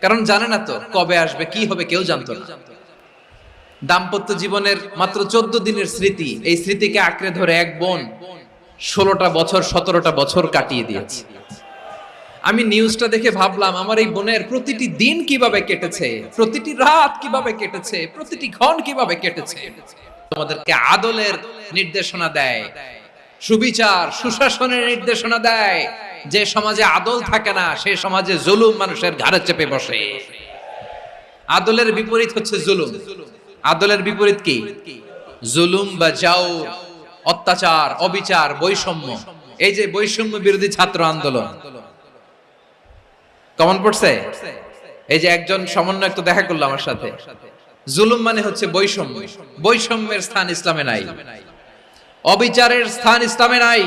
কারণ জানে না তো কবে আসবে, কি হবে, কেউ জানতো না। দাম্পত্য জীবনের মাত্র 14 দিনের স্মৃতি, এই স্মৃতিকে আঁকড়ে ধরে এক বোন 16টা বছর 17টা বছর কাটিয়ে দিয়েছে। আমি নিউজটা দেখে ভাবলাম, আমার এই বোনের প্রতিটি দিন কিভাবে কেটেছে, প্রতিটি রাত কিভাবে কেটেছে, প্রতিটি ক্ষণ কিভাবে কেটেছে। তোমাদেরকে আদলের নির্দেশনা দেয়, সুবিচার সুশাসনের নির্দেশনা দেয়। যে সমাজে আদল থাকে না, সেই সমাজে জুলুম মানুষের ঘাড়ে চেপে বসে। আদলের বিপরীত হচ্ছে জুলুম। আদলের বিপরীত কি? জুলুম বা জাওর, অত্যাচার, অবিচার, বৈষম্য। এই যে বৈষম্য বিরোধী ছাত্র আন্দোলন কমন পড়ছে। এই যে একজন সমন্বয়ক তো দেখা করলো আমার সাথে। জুলুম মানে হচ্ছে বৈষম্য। বৈষম্যের স্থান ইসলামে নাই, অবিচারের স্থান ইসলামে নাই,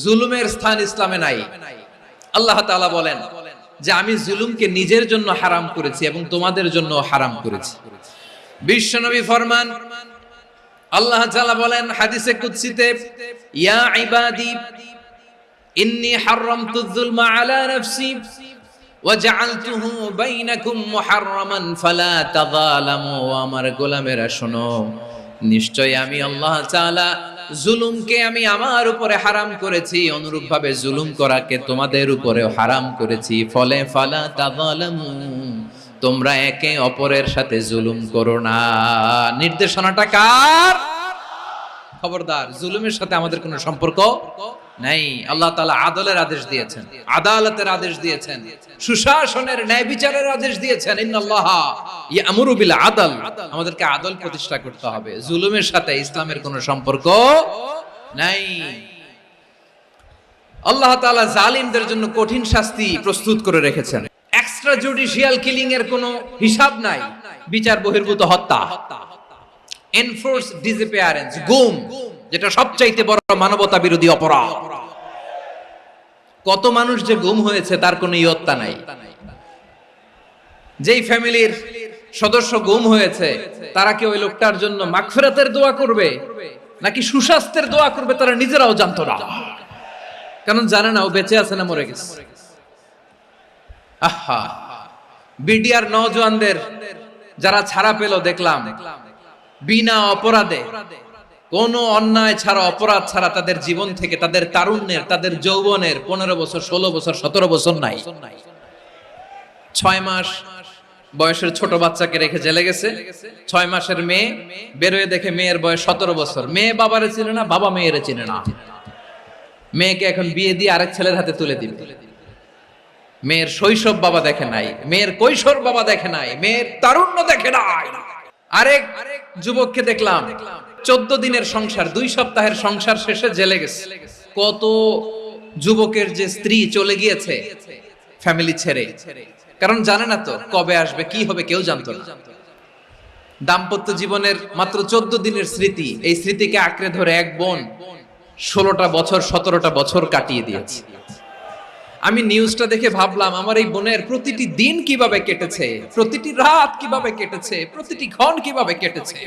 জুলুমের স্থান ইসলামে নাই। আল্লাহ তাআলা বলেন যে আমি জুলুমকে নিজের জন্য হারাম করেছি এবং তোমাদের জন্য হারাম করেছি। বিশ্বনবী ফরমান, আল্লাহ তাআলা বলেন হাদিসে কুদসিতে, ইয়া ইবাদি ইন্নী হারামতু যুলমা আলা নাফসি ওয়া জাআলতুহু বাইনাকুম মুহাররামান ফালা তাযালামু। আমার গোলামেরা শোনো, নিশ্চয় আমি আল্লাহ তাআলা জুলুমকে আমি আমার উপরে হারাম করেছি, অনুরূপভাবে জুলুম করাকে তোমাদের উপরেও হারাম করেছি। ফলে ফালা তাযালামু, তোমরা একে অপরের সাথে জুলুম করো না। নির্দেশনাটা কার? খবরদার, জুলুমের সাথে আমাদের কোনো সম্পর্ক নাই। আল্লাহ তাআলা আদলের আদেশ দিয়েছেন, আদালতের আদেশ দিয়েছেন, সুশাসনের, ন্যায় বিচারের আদেশ দিয়েছেন। ইন্নাল্লাহা ইয়ামুরু বিল আদল, আমাদেরকে আদল প্রতিষ্ঠা করতে হবে। জুলুমের সাথে ইসলামের কোনো সম্পর্ক নাই। আল্লাহ তাআলা জালিমদের জন্য কঠিন শাস্তি প্রস্তুত করে রেখেছেন। এক্সট্রা জুডিশিয়াল কিলিং এর কোনো হিসাব নাই। বিচার বহির্ভূত হত্যা, এনফোর্স ডিসঅ্যাপিয়ারেন্স, গুম, যেটা সবচাইতে বড় মানবতা বিরোধী অপরাধ। কত মানুষ যে গুম হয়েছে তার কোনো ইয়ত্তা নাই। যেই ফ্যামিলির সদস্য গুম হয়েছে, তারা কি ওই লোকটার জন্য মাগফিরাতের দোয়া করবে নাকি সুস্বাস্থ্যের দোয়া করবে, তারা নিজেরাও জানতো না। কারণ জানে না ও বেঁচে আছে না মরে গেছে। আহা, বিডিআর নওজওয়ানদের যারা ছাড়া পেল দেখলাম, বিনা অপরাধে, কোনো অন্যায় ছাড়া, অপরাধ ছাড়া তাদের জীবন থেকে, তাদের তারুণ্যের, তাদের যৌবনের 15 বছর 16 বছর 17 বছর নাই, 6 মাস বয়সের ছোট বাচ্চাকে রেখে জেলে গেছে। 6 মাসের মেয়ে বেরোয় দেখে মেয়ের বয়স 17 বছর। মেয়ে বাবারে চিনে না, বাবা মেয়েরে চিনে না। মেয়েকে এখন বিয়ে দিয়ে আরেক ছেলের হাতে তুলে দিবে। মেয়ের শৈশব বাবা দেখে নাই, মেয়ের কৈশোর বাবা দেখে নাই, মেয়ের তারুণ্য দেখে নাই। আরেক যুবককে দেখলাম 14 দিনের সংসার, 2 সপ্তাহের সংসার শেষে জেলে গেছে। কত যুবকের যে স্ত্রী চলে গিয়েছে ফ্যামিলি ছেড়ে, কারণ জানে না তো কবে আসবে, কি হবে, কেউ জানতো না। দাম্পত্য জীবনের মাত্র 14 দিনের স্মৃতি, এই স্মৃতিকে আঁকড়ে ধরে এক বোন 16টা বছর 17টা বছর কাটিয়ে দিয়েছে। আমি নিউজটা দেখে ভাবলাম, আমার এই বোনের প্রতিটি দিন কিভাবে কেটেছে, প্রতিটি রাত কিভাবে কেটেছে, প্রতিটি ক্ষণ কিভাবে কেটেছে।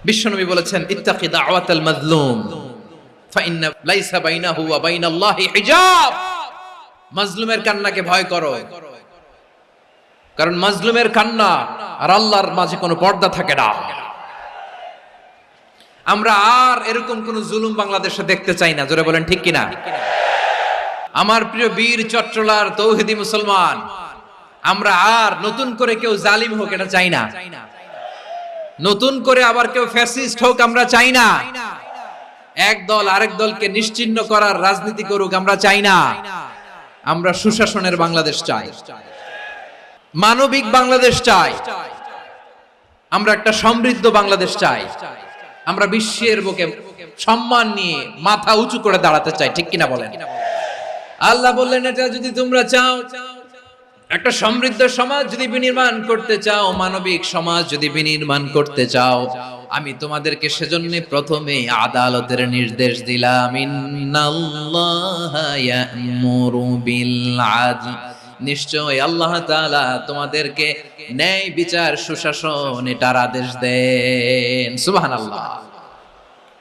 বিশ্বনবী বলেছেন, ইত্তাকি দাওয়াতাল মাজলুম ফাইন্না লাইসা বাইনাহু ওয়া বাইনাল্লাহি হিজাব। মাজলুমের কান্নাকে ভয় করো, কারণ মাজলুমের কান্না আর আল্লাহর মাঝে কোনো পর্দা থাকে না। আমরা আর এরকম কোন জুলুম বাংলাদেশে দেখতে চাই না। জোরে বলেন ঠিক কিনা? আমার প্রিয় বীর চট্টলার তৌহিদি মুসলমান, আমরা আর নতুন করে কেউ জালিম হোক এটা চাই না। নতুন করে আবার কেউ ফ্যাসিস্ট হোক আমরা চাই না। এক দল আরেক দলকে নিশ্চিহ্ন করার রাজনীতি করুক আমরা চাই না। আমরা সুশাসনের বাংলাদেশ চাই, মানবিক বাংলাদেশ চাই, আমরা একটা সমৃদ্ধ বাংলাদেশ চাই। আমরা বিশ্বের বুকে সম্মান নিয়ে মাথা উঁচু করে দাঁড়াতে চাই, ঠিক কিনা বলেন? আল্লাহ বললেন, এটা যদি তোমরা চাও, একটা সমৃদ্ধ সমাজ যদি বিনির্মাণ করতে চাও, মানবিক সমাজ যদি বিনির্মাণ করতে চাও, আমি তোমাদেরকে সেজন্য প্রথমে আদালতের নির্দেশ দিলাম। ইন্নাল্লাহা ইয়া'মুরু বিল আদল, নিশ্চয় আল্লাহ তাআলা তোমাদেরকে ন্যায় বিচার, সুশাসন এটার আদেশ দেন। সুবহানাল্লাহ।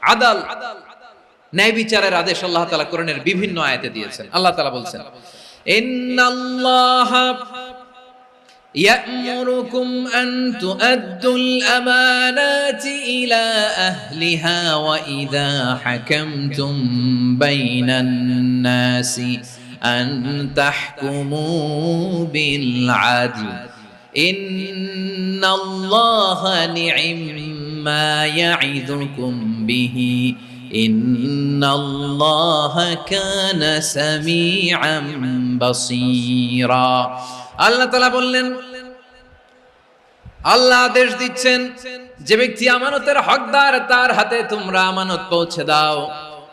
আদাল, ন্যায় বিচারের আদেশ আল্লাহ তাআলা কোরআনের বিভিন্ন আয়াতে দিয়েছেন। আল্লাহ তাআলা বলছেন, ইন্নাল্লাহা يأمركم أن تؤدوا الأمانات إلى أهلها وإذا حكمتم بين الناس أن تحكموا بالعدل إن الله نعم ما يعظكم به إن الله كان سميعا بصيرا আল্লাহ তাআলা বললেন, আল্লাহ আদেশ দিচ্ছেন যে ব্যক্তি আমানতের হকদার তার হাতে তোমরা আমানত পৌঁছে দাও,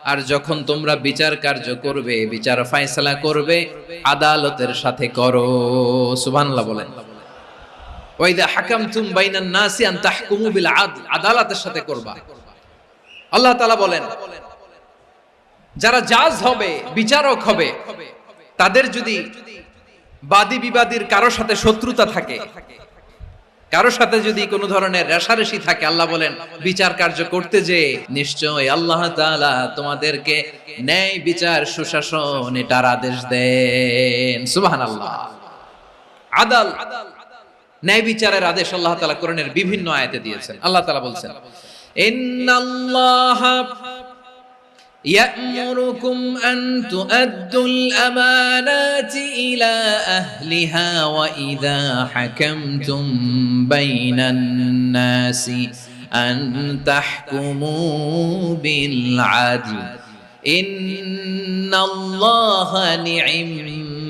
আর যখন তোমরা বিচার কার্য করবে, বিচার ফয়সালা করবে, আদালতের সাথে করো। সুবহানাল্লাহ বলেন। ওয়া ইযা হাকামতুম বাইনান নাসি আন তাহকুমু বিল আদল, আদালতের সাথে করবা। আল্লাহ তাআলা বলেন যারা জাজ হবে, বিচারক হবে, তাদের যদি বাদী বিবাদীর কারো সাথে শত্রুতা থাকে, কারো সাথে যদি কোনো ধরনের রেষারেষি থাকে, আল্লাহ বলেন বিচার কার্য করতে যে নিশ্চয় আল্লাহ তাআলা তোমাদেরকে ন্যায় বিচার সুশাসন এটার আদেশ দেন। সুবহানাল্লাহ। আদাল, ন্যায় বিচারের আদেশ আল্লাহ তাআলা কোরআনের বিভিন্ন আয়াতে দিয়েছেন। আল্লাহ তাআলা বলছেন ইন্নাল্লাহা يأمركم أن تؤدوا الأمانات إلى أهلها وإذا حكمتم بين الناس أن تحكموا بالعدل إن الله نعم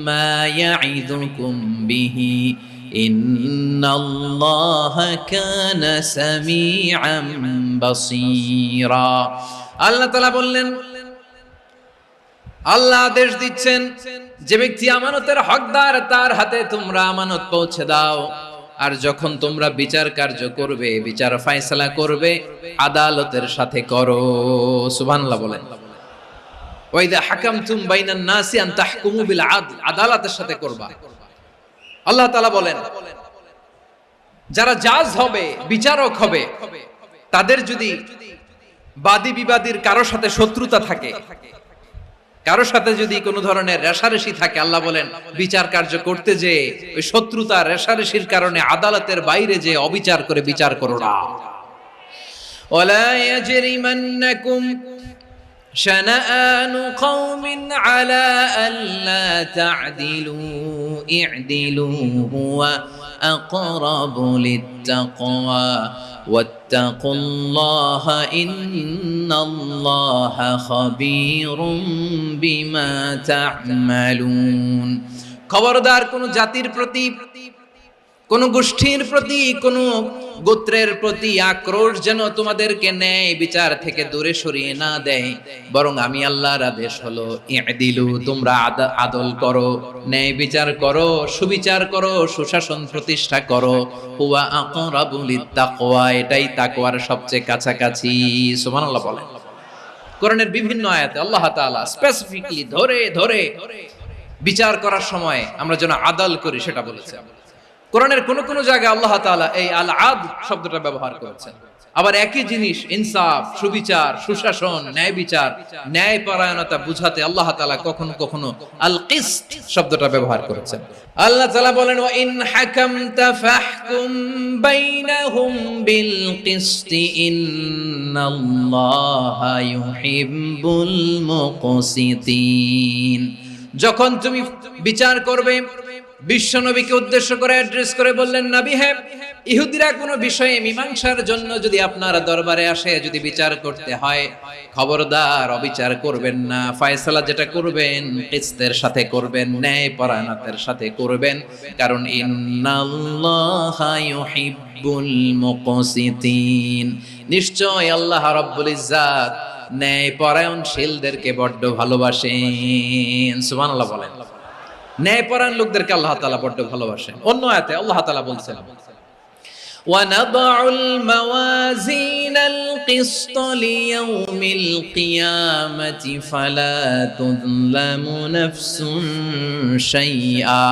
ما يعظكم به إن الله كان سميعا بصيرا আল্লাহ তাআলা বললেন, আল্লাহ আদেশ দিচ্ছেন যে ব্যক্তি আমানতের হকদার তার হাতে তোমরা আমানত পৌঁছে দাও, আর যখন তোমরা বিচার কার্য করবে, বিচার ফয়সালা করবে, আদালতের সাথে করো। সুবহানাল্লাহ বলেন। ওয়া ইযা হাকামতুম বাইনান নাসি আন তাহকুমু বিল আদল, আদালতের সাথে করবা। আল্লাহ তাআলা বলেন যারা জাজ হবে, বিচারক হবে, তাদের যদি বাদী বিবাদীর কারো সাথে শত্রুতা থাকে, কারো সাথে যদি কোনো ধরনের রেষারেষি থাকে, আল্লাহ বলেন বিচার কার্য করতে যে ওই শত্রুতা রেষারেষির কারণে আদালতের বাইরে যে অবিচার করে বিচার করো না। ওয়ালা ইয়াজরিমান্নাকুম শানাআনু কওমিন আলা আল্লা তা'দিলু ই'দিলু হুয়া আকরাবু লিত্তাকওয়া واتقوا الله إن الله خبير بما تعملون। খবরদার কোন জাতির প্রতি, কোন গোষ্ঠীর প্রতি, কোন গোত্রের প্রতি আক্রোশ যেন তোমাদেরকে ন্যায় বিচার থেকে দূরে সরিয়ে না দেয়, বরং আমি আল্লাহর আদেশ হলো ই'দিলু, তোমরা আদল করো, ন্যায় বিচার করো, সুবিচার করো, সুশাসন প্রতিষ্ঠা করো। হুয়া আকরাবু লিত্তাকওয়া, এটাই তাকওয়ার সবচেয়ে কাছাকাছি। সুবহানাল্লাহ বলেন। কোরআনের বিভিন্ন আয়াতে আল্লাহ তাআলা স্পেসিফিকলি ধরে ধরে বিচার করার সময় আমরা যেন আদল করি সেটা বলেছেন। কোরআনের কোন কোন জায়গায় আল্লাহ তাআলা এই আল আদল শব্দটা ব্যবহার করেছেন। আবার একই জিনিস ইনসাফ, সুবিচার, সুশাসন, ন্যায় বিচার, ন্যায় পরায়ণতা বুঝাতে আল্লাহ তাআলা কখনো কখনো আল কিসত শব্দটা ব্যবহার করেছেন। আল্লাহ তাআলা বলেন ওয়া ইন হাকামতা ফাহকুম বাইনাহুম বিল কিসত ইন্নাল্লাহা ইউহিব্বুল মুকসিতিন। যখন তুমি বিচার করবে, বিশ্ব নবীকে উদ্দেশ্য করে অ্যাড্রেস করে বললেন, নবী হে, ইহুদিরা কোনো বিষয়ে মীমাংসার জন্য যদি আপনার দরবারে আসে, যদি বিচার করতে হয়, খবরদার অবিচার করবেন না। ফয়সালা যেটা করবেন কিসতের সাথে করবেন, ন্যায় পরায়ণতার সাথে করবেন, কারণ ইন্নাল্লাহা ইউহিব্বুল মুকসিতিন, নিশ্চয় আল্লাহ রাব্বুল ইজ্জাত ন্যায় পরায়ণশীলদেরকে বড্ড ভালোবাসেন। সুবহানাল্লাহ বলেন। ন্যায়পরায়ণ লোকদেরকে আল্লাহ তাআলা বড় ভালোবাসেন। অন্য আয়াতে আল্লাহ তাআলা বলছেন وَنَضَعُ الْمَوَازِينَ الْقِسْطَ لِيَوْمِ الْقِيَامَةِ فَلَا تُظْلَمُ نَفْسٌ شَيْئًا